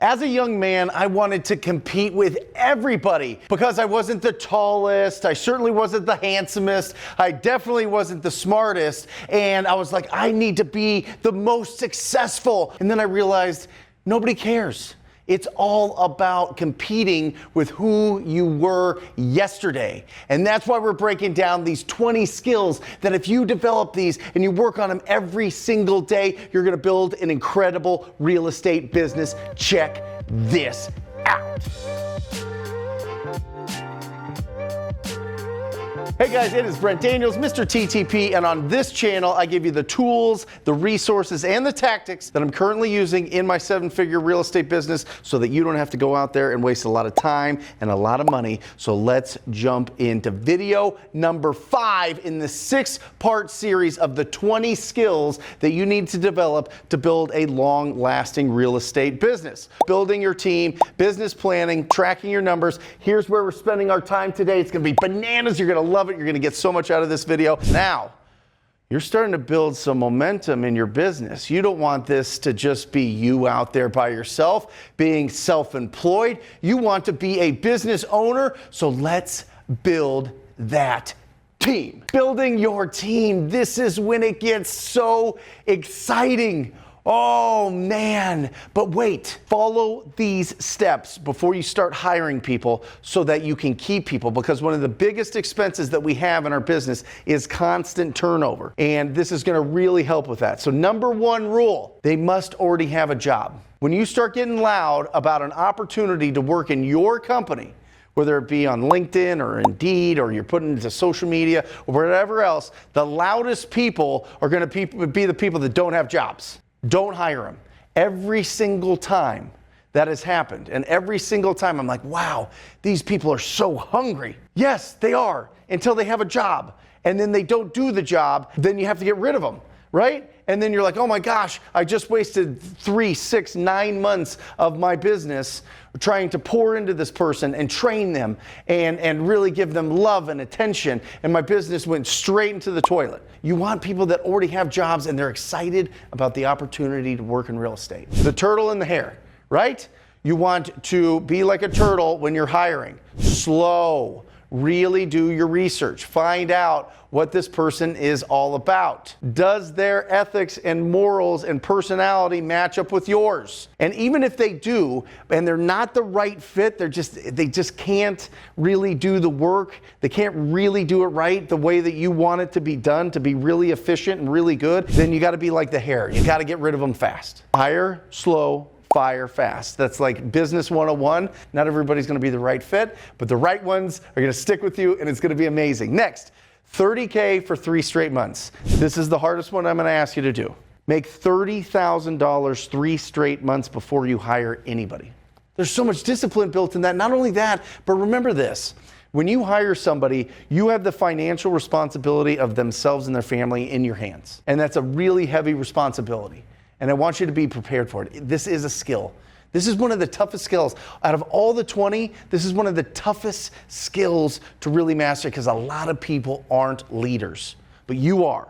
As a young man, I wanted to compete with everybody because I wasn't the tallest, I certainly wasn't the handsomest, I definitely wasn't the smartest, and I was like, I need to be the most successful. And then I realized nobody cares. It's all about competing with who you were yesterday. And that's why we're breaking down these 20 skills that if you develop these and you work on them every single day, you're gonna build an incredible real estate business. Check this out. Hey guys, it is Brent Daniels, Mr. TTP, and on this channel, I give you the tools, the resources, and the tactics that I'm currently using in my 7-figure real estate business so that you don't have to go out there and waste a lot of time and a lot of money. So let's jump into video number 5 in the 6-part series of the 20 skills that you need to develop to build a long-lasting real estate business. Building your team, business planning, tracking your numbers. Here's where we're spending our time today. It's gonna be bananas. You're gonna love it. You're gonna get so much out of this video. Now, you're starting to build some momentum in your business. You don't want this to just be you out there by yourself, being self-employed. You want to be a business owner, so let's build that team. Building your team, this is when it gets so exciting. Oh man, but wait, follow these steps before you start hiring people so that you can keep people, because one of the biggest expenses that we have in our business is constant turnover, and this is gonna really help with that. So number 1 rule, they must already have a job. When you start getting loud about an opportunity to work in your company, whether it be on LinkedIn or Indeed, or you're putting it into social media or whatever else, the loudest people are gonna be the people that don't have jobs. Don't hire them. Every single time that has happened, and every single time I'm like, wow, these people are so hungry. Yes, they are, until they have a job. And then they don't do the job, then you have to get rid of them, right? And then you're like, oh my gosh, I just wasted 3, 6, 9 months of my business trying to pour into this person and train them and really give them love and attention. And my business went straight into the toilet. You want people that already have jobs and they're excited about the opportunity to work in real estate. The turtle and the hare, right? You want to be like a turtle when you're hiring. Slow. Really do your research. Find out what this person is all about. Does their ethics and morals and personality match up with yours? And even if they do, and they're not the right fit, they just can't really do the work. They can't really do it right the way that you want it to be done, to be really efficient and really good, then you gotta be like the hare. You gotta get rid of them fast. Hire slow, fire fast. That's like business 101. Not everybody's gonna be the right fit, but the right ones are gonna stick with you and it's gonna be amazing. Next, 30K for 3 straight months. This is the hardest one I'm gonna ask you to do. Make $30,000 3 straight months before you hire anybody. There's so much discipline built in that. Not only that, but remember this. When you hire somebody, you have the financial responsibility of themselves and their family in your hands. And that's a really heavy responsibility. And I want you to be prepared for it. This is a skill. This is one of the toughest skills. Out of all the 20, this is one of the toughest skills to really master because a lot of people aren't leaders, but you are.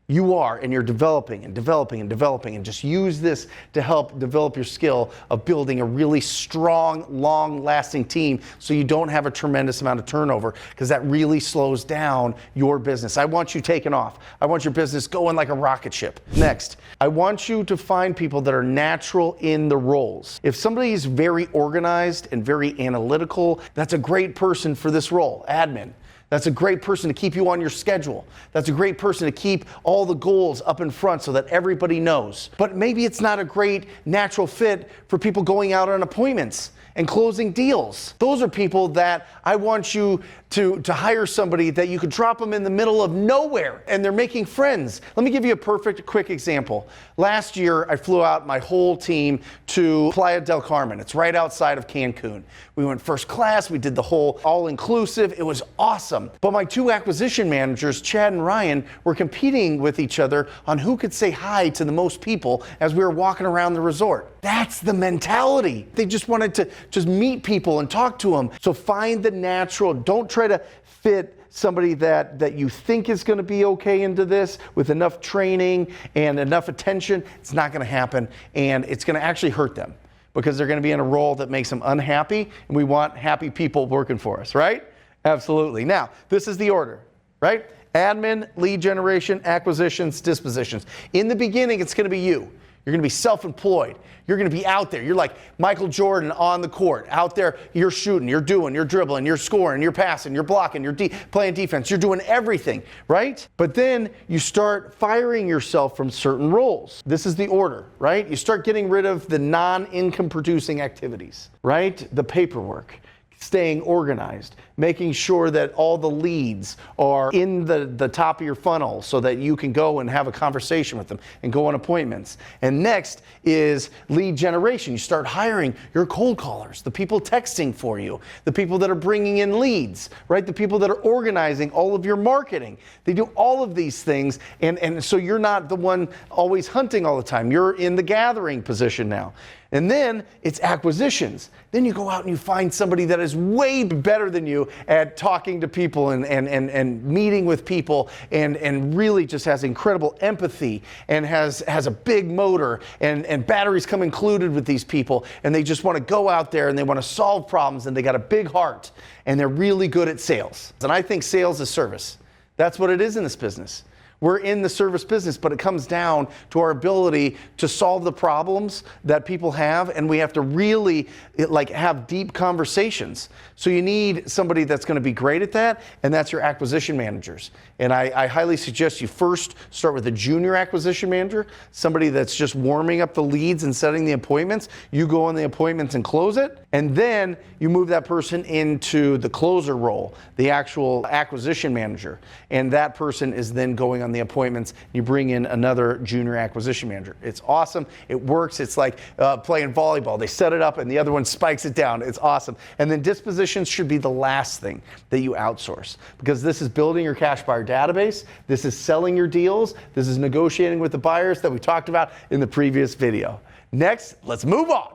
You are, and you're developing and developing and developing, and just use this to help develop your skill of building a really strong, long-lasting team so you don't have a tremendous amount of turnover, because that really slows down your business. I want you taking off. I want your business going like a rocket ship. Next, I want you to find people that are natural in the roles. If somebody is very organized and very analytical, that's a great person for this role, admin. That's a great person to keep you on your schedule. That's a great person to keep all the goals up in front so that everybody knows. But maybe it's not a great natural fit for people going out on appointments and closing deals. Those are people that I want you to hire somebody that you could drop them in the middle of nowhere and they're making friends. Let me give you a perfect quick example. Last year, I flew out my whole team to Playa del Carmen. It's right outside of Cancun. We went first class, we did the whole all-inclusive. It was awesome. But my 2 acquisition managers, Chad and Ryan, were competing with each other on who could say hi to the most people as we were walking around the resort. That's the mentality. They just wanted to just meet people and talk to them. So find the natural. Don't try to fit somebody that you think is going to be okay into this with enough training and enough attention. It's not going to happen, and it's going to actually hurt them. because they're going to be in a role that makes them unhappy, and we want happy people working for us, right? Absolutely. Now, this is the order, right? Admin, lead generation, acquisitions, dispositions. In the beginning, it's going to be you. You're going to be self-employed. You're going to be out there. You're like Michael Jordan on the court. Out there, you're shooting, you're doing, you're dribbling, you're scoring, you're passing, you're blocking, you're playing defense. You're doing everything, right? But then you start firing yourself from certain roles. This is the order, right? You start getting rid of the non-income producing activities, right? The paperwork. Staying organized, making sure that all the leads are in the top of your funnel so that you can go and have a conversation with them and go on appointments. And next is lead generation. You start hiring your cold callers, the people texting for you, the people that are bringing in leads, right? The people that are organizing all of your marketing. They do all of these things, and so you're not the one always hunting all the time. You're in the gathering position now. And then it's acquisitions. Then you go out and you find somebody that is way better than you at talking to people and meeting with people and really just has incredible empathy and has a big motor and batteries come included with these people, and they just want to go out there and they want to solve problems, and they got a big heart and they're really good at sales. And I think sales is service. That's what it is in this business. We're in the service business, but it comes down to our ability to solve the problems that people have, and we have to really have deep conversations. So you need somebody that's going to be great at that, and that's your acquisition managers. And I highly suggest you first start with a junior acquisition manager, somebody that's just warming up the leads and setting the appointments. You go on the appointments and close it, and then you move that person into the closer role, the actual acquisition manager. And that person is then going on the appointments. You bring in another junior acquisition manager. It's awesome. It works. It's like playing volleyball. They set it up and the other one spikes it down. It's awesome. And then dispositions should be the last thing that you outsource, because this is building your cash buyer database. This is selling your deals. This is negotiating with the buyers that we talked about in the previous video. Next, let's move on.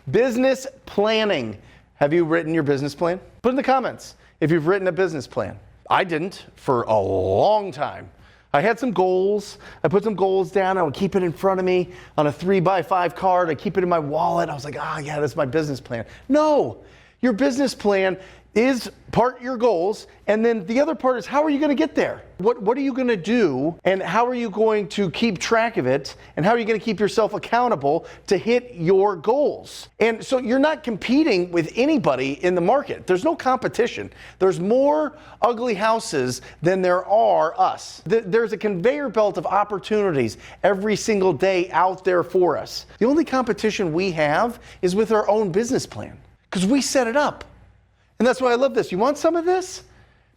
Business planning. Have you written your business plan? Put in the comments if you've written a business plan. I didn't for a long time. I had some goals. I put some goals down. I would keep it in front of me on a 3x5 card. I keep it in my wallet. I was like, yeah, that's my business plan. No, your business plan is part your goals, and then the other part is how are you going to get there? What are you going to do, and how are you going to keep track of it, and how are you going to keep yourself accountable to hit your goals? And so you're not competing with anybody in the market. There's no competition. There's more ugly houses than there are us. There's a conveyor belt of opportunities every single day out there for us. The only competition we have is with our own business plan, because we set it up. And that's why I love this. You want some of this?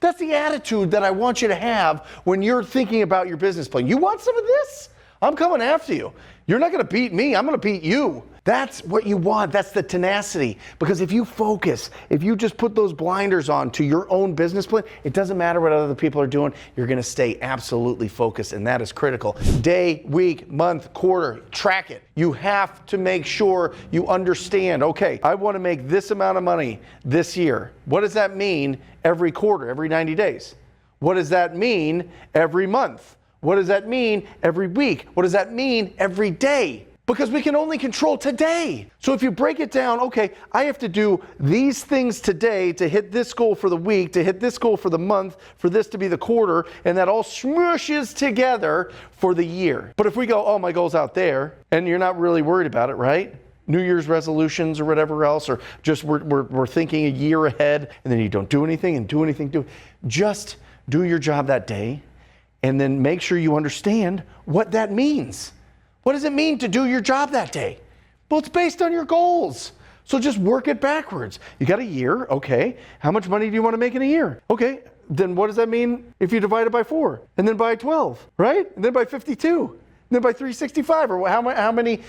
That's the attitude that I want you to have when you're thinking about your business plan. You want some of this? I'm coming after you. You're not going to beat me. I'm going to beat you. That's what you want. That's the tenacity. Because if you focus, if you just put those blinders on to your own business plan, it doesn't matter what other people are doing. You're going to stay absolutely focused, and that is critical. Day, week, month, quarter, track it. You have to make sure you understand, okay, I want to make this amount of money this year. What does that mean every quarter, every 90 days? What does that mean every month? What does that mean every week? What does that mean every day? Because we can only control today. So if you break it down, okay, I have to do these things today to hit this goal for the week, to hit this goal for the month, for this to be the quarter, and that all smooshes together for the year. But if we go, oh, my goal's out there, and you're not really worried about it, right? New Year's resolutions or whatever else, or just we're thinking a year ahead, and then you don't do anything. Just do your job that day, and then make sure you understand what that means. What does it mean to do your job that day? Well, it's based on your goals. So just work it backwards. You got a year, okay. How much money do you want to make in a year? Okay, then what does that mean if you divide it by 4? And then by 12, right? And then by 52, and then by 365, or how many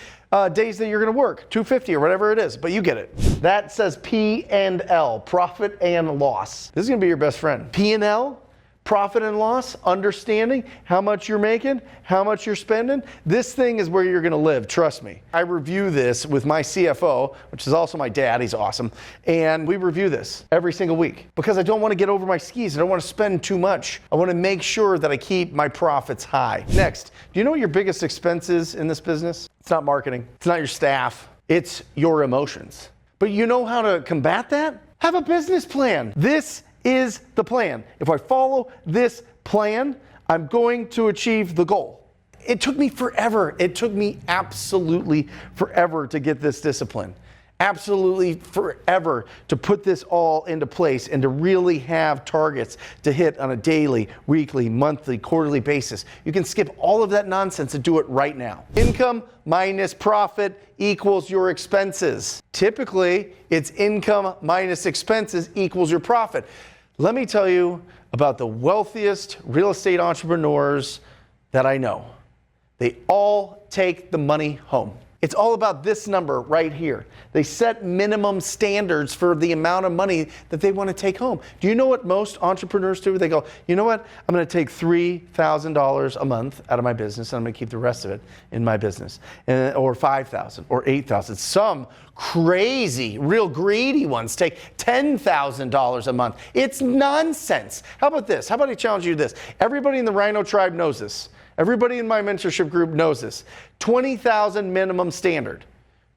days that you're going to work, 250 or whatever it is, but you get it. That says P&L, profit and loss. This is going to be your best friend. P&L, profit and loss, understanding how much you're making, how much you're spending. This thing is where you're going to live, trust me. I review this with my CFO, which is also my dad, he's awesome, and we review this every single week because I don't want to get over my skis. I don't want to spend too much. I want to make sure that I keep my profits high. Next, do you know what your biggest expense is in this business? It's not marketing. It's not your staff. It's your emotions. But you know how to combat that? Have a business plan. This is the plan. If I follow this plan, I'm going to achieve the goal. It took me forever. It took me absolutely forever to get this discipline. Absolutely forever to put this all into place and to really have targets to hit on a daily, weekly, monthly, quarterly basis. You can skip all of that nonsense and do it right now. Income minus profit equals your expenses. Typically, it's income minus expenses equals your profit. Let me tell you about the wealthiest real estate entrepreneurs that I know. They all take the money home. It's all about this number right here. They set minimum standards for the amount of money that they want to take home. Do you know what most entrepreneurs do? They go, you know what? I'm going to take $3,000 a month out of my business, and I'm going to keep the rest of it in my business. Or $5,000 or $8,000. Some crazy, real greedy ones take $10,000 a month. It's nonsense. How about this? How about I challenge you to this? Everybody in the Rhino tribe knows this. Everybody in my mentorship group knows this. 20,000 minimum standard.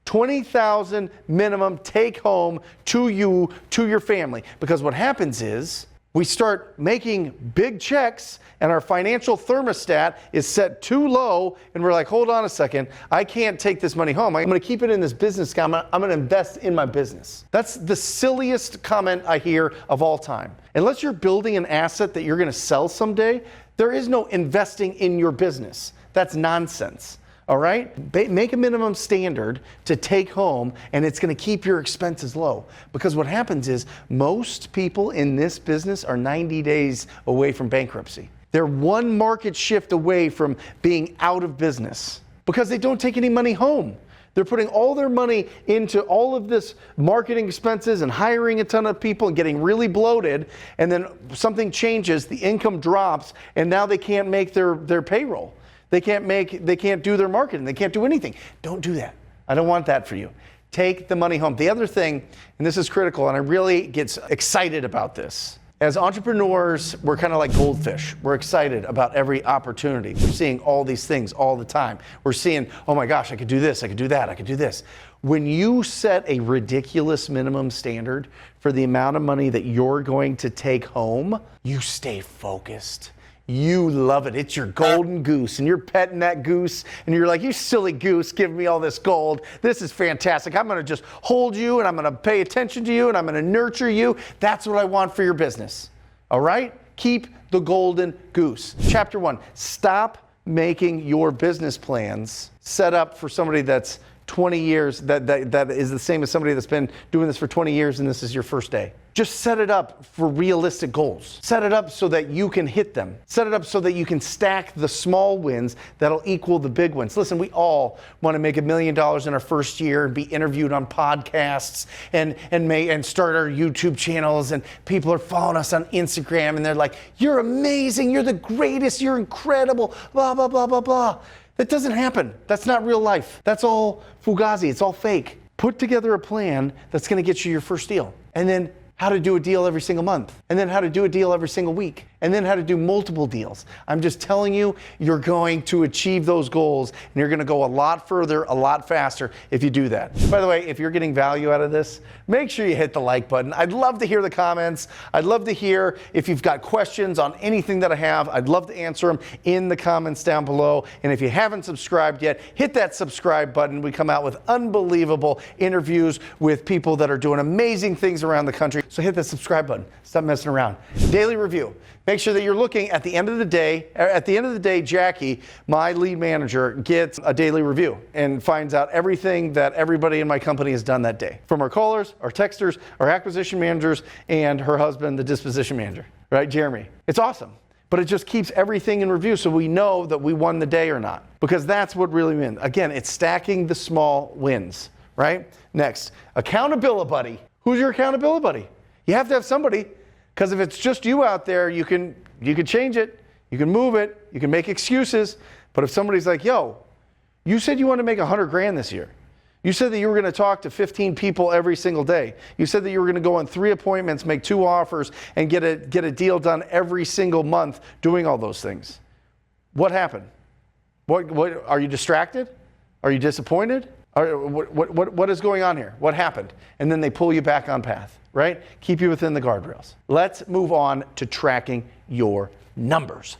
20,000 minimum take home to you, to your family. Because what happens is we start making big checks and our financial thermostat is set too low and we're like, hold on a second, I can't take this money home. I'm going to keep it in this business account. I'm going to invest in my business. That's the silliest comment I hear of all time. Unless you're building an asset that you're going to sell someday, there is no investing in your business. That's nonsense. All right? Make a minimum standard to take home, and it's going to keep your expenses low. Because what happens is most people in this business are 90 days away from bankruptcy. They're one market shift away from being out of business because they don't take any money home. They're putting all their money into all of this marketing expenses and hiring a ton of people and getting really bloated, and then something changes, the income drops, and now they can't make their payroll. They can't do their marketing. They can't do anything. Don't do that. I don't want that for you. Take the money home. The other thing, and this is critical, and I really get excited about this. As entrepreneurs, we're kind of like goldfish. We're excited about every opportunity. We're seeing all these things all the time. We're seeing, oh my gosh, I could do this, I could do that, I could do this. When you set a ridiculous minimum standard for the amount of money that you're going to take home, you stay focused. You love it. It's your golden goose, and you're petting that goose, and you're like, you silly goose, giving me all this gold. This is fantastic. I'm going to just hold you, and I'm going to pay attention to you, and I'm going to nurture you. That's what I want for your business. All right? Keep the golden goose. Chapter 1, stop making your business plans set up for somebody that's 20 years, that is the same as somebody that's been doing this for 20 years, and this is your first day. Just set it up for realistic goals. Set it up so that you can hit them. Set it up so that you can stack the small wins that'll equal the big wins. Listen, we all want to make $1 million in our first year and be interviewed on podcasts and start our YouTube channels, and people are following us on Instagram and they're like, you're amazing, you're the greatest, you're incredible, blah, blah, blah, blah, blah. That doesn't happen. That's not real life. That's all fugazi. It's all fake. Put together a plan that's going to get you your first deal. And then how to do a deal every single month, and then how to do a deal every single week, and then how to do multiple deals. I'm just telling you, you're going to achieve those goals, and you're going to go a lot further, a lot faster if you do that. By the way, if you're getting value out of this, make sure you hit the like button. I'd love to hear the comments. I'd love to hear if you've got questions on anything that I have. I'd love to answer them in the comments down below. And if you haven't subscribed yet, hit that subscribe button. We come out with unbelievable interviews with people that are doing amazing things around the country. So hit that subscribe button. Stop messing around. Daily review. Make sure that you're looking at the end of the day. At the end of the day, Jackie, my lead manager, gets a daily review and finds out everything that everybody in my company has done that day. From our callers, our texters, our acquisition managers, and her husband, the disposition manager, right, Jeremy. It's awesome. But it just keeps everything in review so we know that we won the day or not. Because that's what really means. Again, it's stacking the small wins, right? Next, accountability buddy. Who's your accountability buddy? You have to have somebody, because if it's just you out there, you can change it, you can move it, you can make excuses. But if somebody's like, yo, you said you want to make 100 grand this year. You said that you were going to talk to 15 people every single day. You said that you were going to go on 3 appointments, make 2 offers, and get a deal done every single month doing all those things. What happened? What are you distracted? Are you disappointed? What is going on here? What happened? And then they pull you back on path, right? Keep you within the guardrails. Let's move on to tracking your numbers.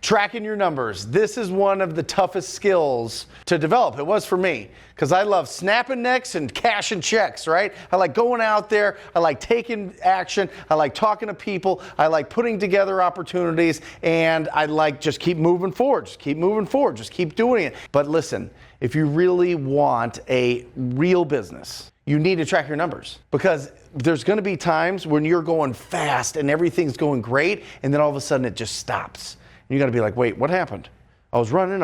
Tracking your numbers. This is one of the toughest skills to develop. It was for me, because I love snapping necks and cashing checks, right? I like going out there. I like taking action. I like talking to people. I like putting together opportunities, and I like just keep moving forward. Just keep moving forward. Just keep doing it. But listen, if you really want a real business, you need to track your numbers, because there's going to be times when you're going fast and everything's going great, and then all of a sudden it just stops. You got to be like, wait, what happened? I was running,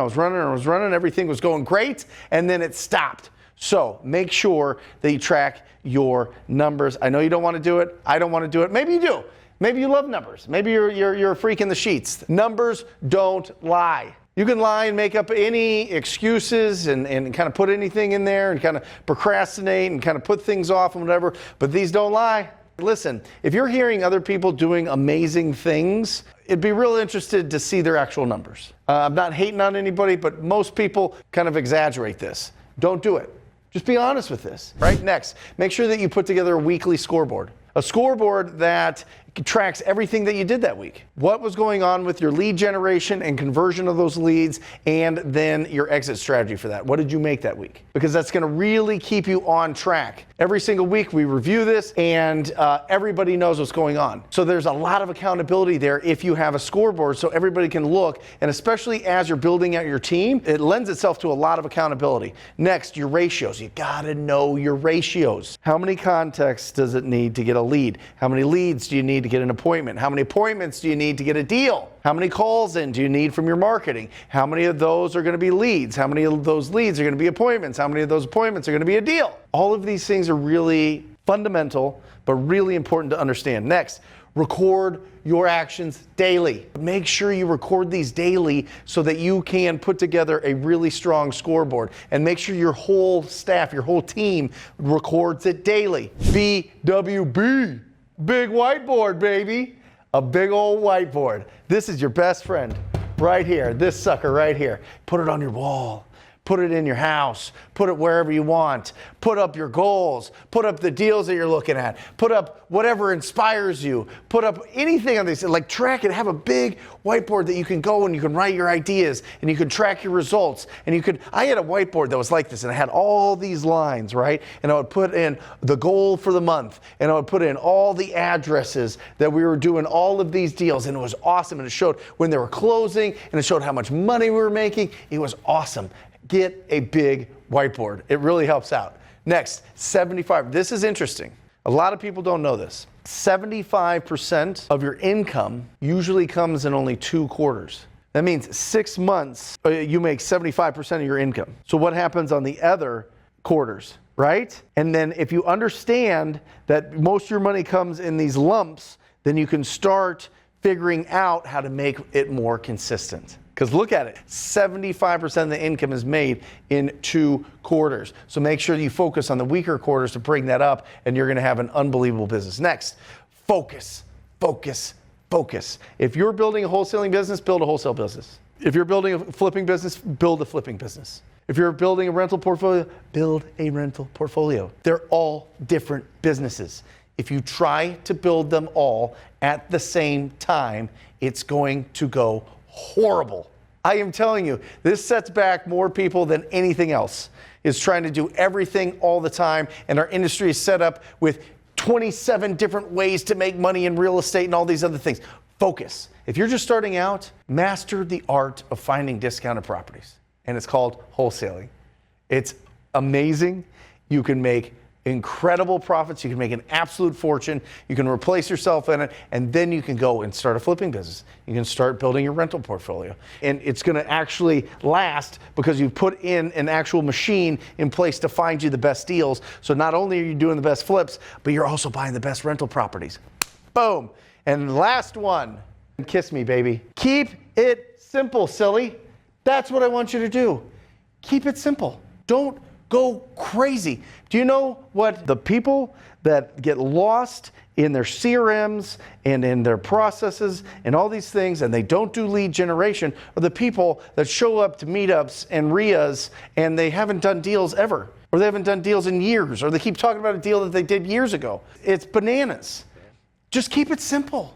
everything was going great, and then it stopped. So make sure that you track your numbers. I know you don't want to do it. I don't want to do it. Maybe you do. Maybe you love numbers. Maybe you're a freak in the sheets. Numbers don't lie. You can lie and make up any excuses and kind of put anything in there and kind of procrastinate and kind of put things off and whatever, but these don't lie. Listen, if you're hearing other people doing amazing things, it'd be real interested to see their actual numbers. I'm not hating on anybody, but most people kind of exaggerate this. Don't do it. Just be honest with this. Right? Next, make sure that you put together a weekly scoreboard. A scoreboard that tracks everything that you did that week. What was going on with your lead generation and conversion of those leads, and then your exit strategy for that. What did you make that week? Because that's going to really keep you on track. Every single week we review this, and everybody knows what's going on. So there's a lot of accountability there if you have a scoreboard, so everybody can look, and especially as you're building out your team, it lends itself to a lot of accountability. Next, your ratios. You got to know your ratios. How many contacts does it need to get a lead? How many leads do you need to get an appointment? How many appointments do you need to get a deal? How many calls in do you need from your marketing? How many of those are going to be leads? How many of those leads are going to be appointments? How many of those appointments are going to be a deal? All of these things are really fundamental, but really important to understand. Next, record your actions daily. Make sure you record these daily so that you can put together a really strong scoreboard, and make sure your whole staff, your whole team records it daily. BWB, big whiteboard, baby. A big old whiteboard. This is your best friend right here. This sucker right here. Put it on your wall. Put it in your house. Put it wherever you want. Put up your goals. Put up the deals that you're looking at. Put up whatever inspires you. Put up anything on these. Like, track it. Have a big whiteboard that you can go and you can write your ideas and you can track your results. And you could, I had a whiteboard that was like this, and I had all these lines, right? And I would put in the goal for the month, and I would put in all the addresses that we were doing all of these deals, and it was awesome. And it showed when they were closing, and it showed how much money we were making. It was awesome. Get a big whiteboard. It really helps out. Next, 75. This is interesting. A lot of people don't know this. 75% of your income usually comes in only 2 quarters. That means 6 months, you make 75% of your income. So what happens on the other quarters, right? And then if you understand that most of your money comes in these lumps, then you can start figuring out how to make it more consistent. Because look at it, 75% of the income is made in 2 quarters. So make sure you focus on the weaker quarters to bring that up, and you're going to have an unbelievable business. Next, focus, focus, focus. If you're building a wholesaling business, build a wholesale business. If you're building a flipping business, build a flipping business. If you're building a rental portfolio, build a rental portfolio. They're all different businesses. If you try to build them all at the same time, it's going to go horrible. I am telling you, this sets back more people than anything else, is trying to do everything all the time. And our industry is set up with 27 different ways to make money in real estate and all these other things. Focus. If you're just starting out, master the art of finding discounted properties. And it's called wholesaling. It's amazing. You can make incredible profits. You can make an absolute fortune. You can replace yourself in it, and then you can go and start a flipping business. You can start building your rental portfolio, and it's going to actually last because you've put in an actual machine in place to find you the best deals. So not only are you doing the best flips, but you're also buying the best rental properties. Boom. And last one, kiss me, baby. Keep it simple, silly. That's what I want you to do. Keep it simple. Don't Go crazy. Do you know what the people that get lost in their CRMs and in their processes and all these things, and they don't do lead generation, are the people that show up to meetups and RIAs and they haven't done deals ever, or they haven't done deals in years, or they keep talking about a deal that they did years ago. It's bananas. Just keep it simple.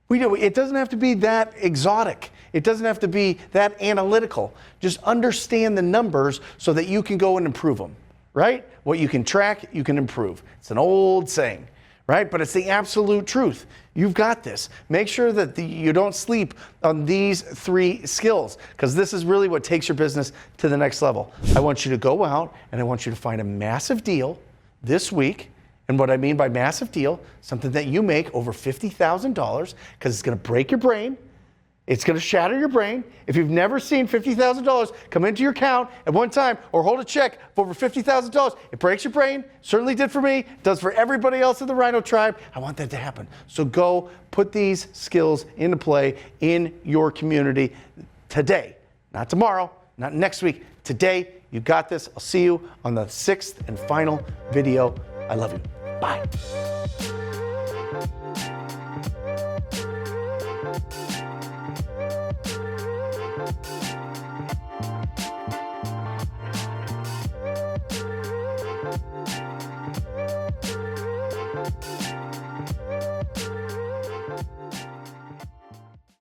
It doesn't have to be that exotic. It doesn't have to be that analytical. Just understand the numbers so that you can go and improve them, right? What you can track, you can improve. It's an old saying, right? But it's the absolute truth. You've got this. Make sure that you don't sleep on these 3 skills, because this is really what takes your business to the next level. I want you to go out and I want you to find a massive deal this week. And what I mean by massive deal, something that you make over $50,000, because it's going to break your brain. It's going to shatter your brain. If you've never seen $50,000 come into your account at one time, or hold a check for over $50,000, it breaks your brain. Certainly did for me. Does for everybody else in the Rhino tribe. I want that to happen. So go put these skills into play in your community today. Not tomorrow, not next week. Today, you got this. I'll see you on the 6th and final video. I love you. Bye.